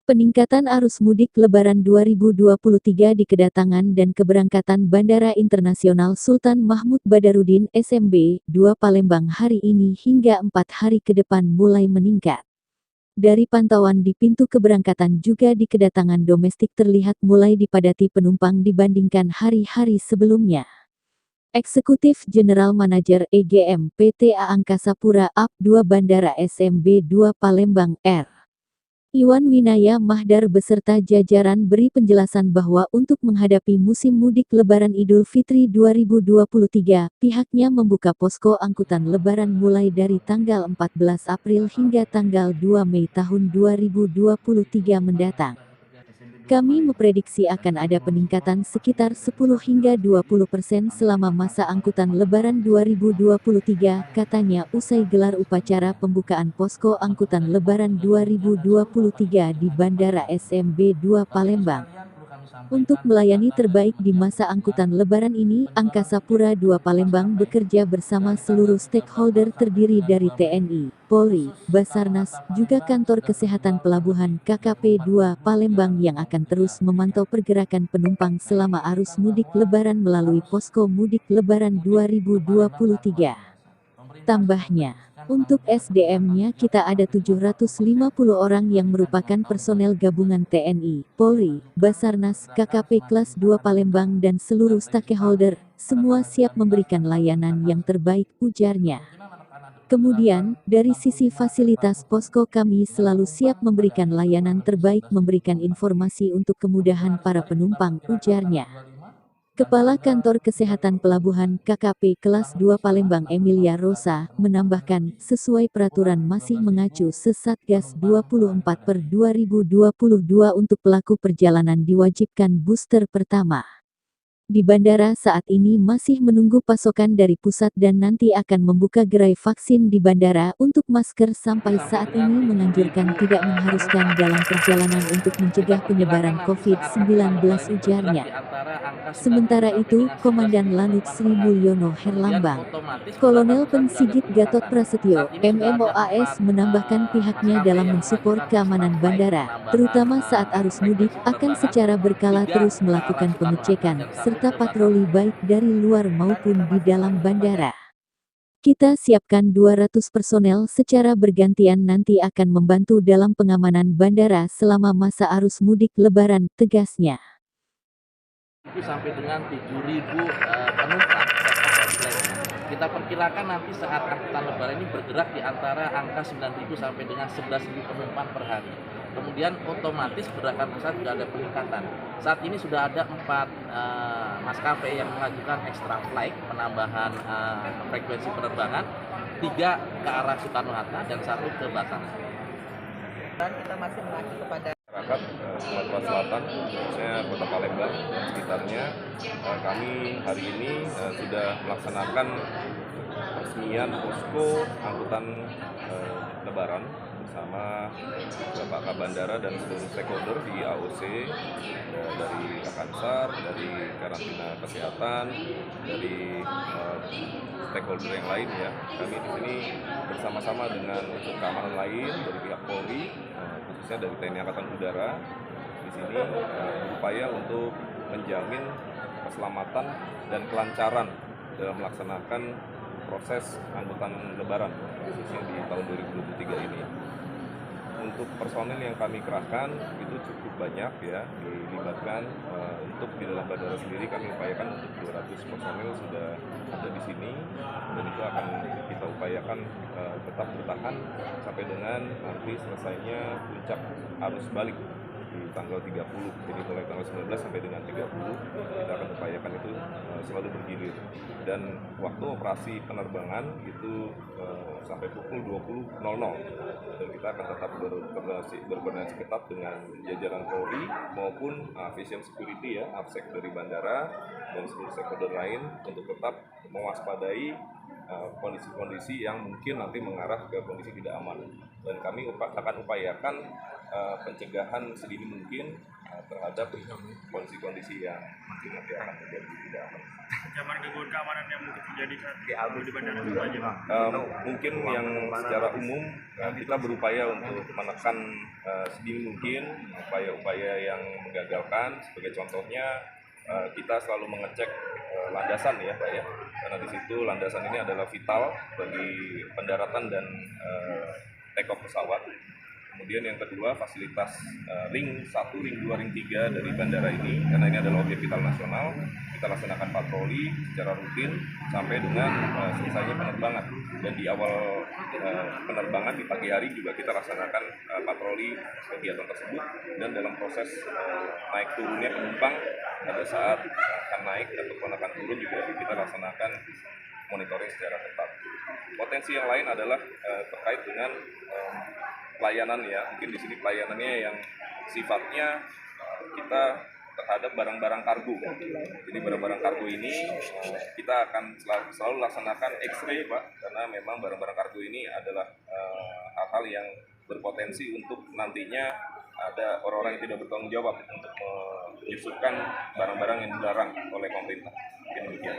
Peningkatan arus mudik Lebaran 2023 di kedatangan dan keberangkatan Bandara Internasional Sultan Mahmud Badarudin SMB 2 Palembang hari ini hingga 4 hari ke depan mulai meningkat. Dari pantauan di pintu keberangkatan juga di kedatangan domestik terlihat mulai dipadati penumpang dibandingkan hari-hari sebelumnya. Eksekutif General Manager EGM PT Angkasa Pura AP 2 Bandara SMB 2 Palembang R. Iwan Winaya Mahdar beserta jajaran beri penjelasan bahwa untuk menghadapi musim mudik Lebaran Idul Fitri 2023, pihaknya membuka posko angkutan Lebaran mulai dari tanggal 14 April hingga tanggal 2 Mei tahun 2023 mendatang. Kami memprediksi akan ada peningkatan sekitar 10 hingga 20% selama masa angkutan Lebaran 2023, katanya usai gelar upacara pembukaan posko angkutan Lebaran 2023 di Bandara SMB 2 Palembang. Untuk melayani terbaik di masa angkutan Lebaran ini, Angkasa Pura II Palembang bekerja bersama seluruh stakeholder terdiri dari TNI, Polri, Basarnas, juga Kantor Kesehatan Pelabuhan KKP 2 Palembang yang akan terus memantau pergerakan penumpang selama arus mudik Lebaran melalui posko mudik Lebaran 2023. Tambahnya, untuk SDM-nya kita ada 750 orang yang merupakan personel gabungan TNI, Polri, Basarnas, KKP kelas 2 Palembang dan seluruh stakeholder, semua siap memberikan layanan yang terbaik, ujarnya. Kemudian, dari sisi fasilitas posko kami selalu siap memberikan layanan terbaik, memberikan informasi untuk kemudahan para penumpang, ujarnya. Kepala Kantor Kesehatan Pelabuhan KKP kelas 2 Palembang Emilia Rosa, menambahkan, sesuai peraturan masih mengacu Sesatgas 24/2022 untuk pelaku perjalanan diwajibkan booster pertama. Di bandara saat ini masih menunggu pasokan dari pusat dan nanti akan membuka gerai vaksin di bandara untuk masker sampai saat ini menganjurkan tidak mengharuskan dalam perjalanan untuk mencegah penyebaran COVID-19 ujarnya. Sementara itu, Komandan Lanut Sri Mulyono Herlambang, Kolonel Pensigit Gatot Prasetyo, MMOAS menambahkan pihaknya dalam mensupport keamanan bandara, terutama saat arus mudik, akan secara berkala terus melakukan pengecekan, serta patroli baik dari luar maupun di dalam bandara. Kita siapkan 200 personel secara bergantian nanti akan membantu dalam pengamanan bandara selama masa arus mudik Lebaran, tegasnya. Sampai dengan 7.000 penumpang. Kita perkirakan nanti saat angkutan Lebaran ini bergerak di antara angka 9.000 sampai dengan 11.000 penumpang per hari. Kemudian otomatis pergerakan pesawat sudah ada peningkatan. Saat ini sudah ada 4 maskapai yang mengajukan extra flight, penambahan frekuensi penerbangan, 3 ke arah Soekarno-Hatta dan 1 ke Batam. Dan kita masih mengacu kepada masyarakat Sumatera Selatan, khususnya Kota Palembang dan sekitarnya. Kami hari ini sudah melaksanakan peresmian posko angkutan Lebaran bersama Bapak Bandara dan seluruh stakeholder di AOC, dari Kakansar, dari karantina kesehatan, dari stakeholder yang lain ya. Kami di sini bersama-sama dengan unsur keamanan lain dari pihak Polri, khususnya dari TNI Angkatan Udara. Di sini berupaya untuk menjamin keselamatan dan kelancaran dalam melaksanakan proses angkutan Lebaran khususnya di tahun 2023 ini. Untuk personel yang kami kerahkan itu cukup banyak ya, dilibatkan. Untuk di dalam bandara sendiri kami upayakan untuk 200 personel sudah ada di sini, dan itu akan kita upayakan tetap bertahan sampai dengan nanti selesainya puncak arus balik di tanggal 30. Jadi mulai tanggal 19 sampai dengan 30 kita akan upayakan itu selalu bergilir, dan waktu operasi penerbangan itu sampai pukul 20.00, dan kita akan tetap berkoordinasi ketat dengan jajaran Polri maupun Aviation Security ya, AFSEC dari bandara dan seluruh stakeholder lain untuk tetap mewaspadai kondisi-kondisi yang mungkin nanti mengarah ke kondisi tidak aman, dan kami akan upayakan pencegahan sedini mungkin terhadap kondisi-kondisi yang mungkin nanti akan terjadi tidak aman. Ancaman gangguan keamanan yang mungkin terjadi saat di bandara itu aja, Pak? Mungkin yang secara umum kita berupaya untuk menekan sedini mungkin upaya-upaya yang menggagalkan. Sebagai contohnya kita selalu mengecek landasan ya Pak ya, karena di situ landasan ini adalah vital bagi pendaratan dan take off pesawat. Kemudian yang kedua, fasilitas ring 1, ring 2, ring 3 dari bandara ini, karena ini adalah objek vital nasional, kita laksanakan patroli secara rutin sampai dengan selesainya penerbangan. Dan di awal penerbangan di pagi hari juga kita laksanakan patroli kegiatan tersebut, dan dalam proses naik turunnya penumpang pada saat akan naik ataupun akan turun juga kita laksanakan monitoring secara ketat. Potensi yang lain adalah terkait dengan pelayanan ya, mungkin di sini pelayanannya yang sifatnya kita terhadap barang-barang kargo. Jadi barang-barang kargo ini kita akan selalu laksanakan X-ray Pak, karena memang barang-barang kargo ini adalah hal-hal yang berpotensi untuk nantinya ada orang-orang yang tidak bertanggung jawab untuk menyusupkan barang-barang yang dilarang oleh pemerintah. Demikian.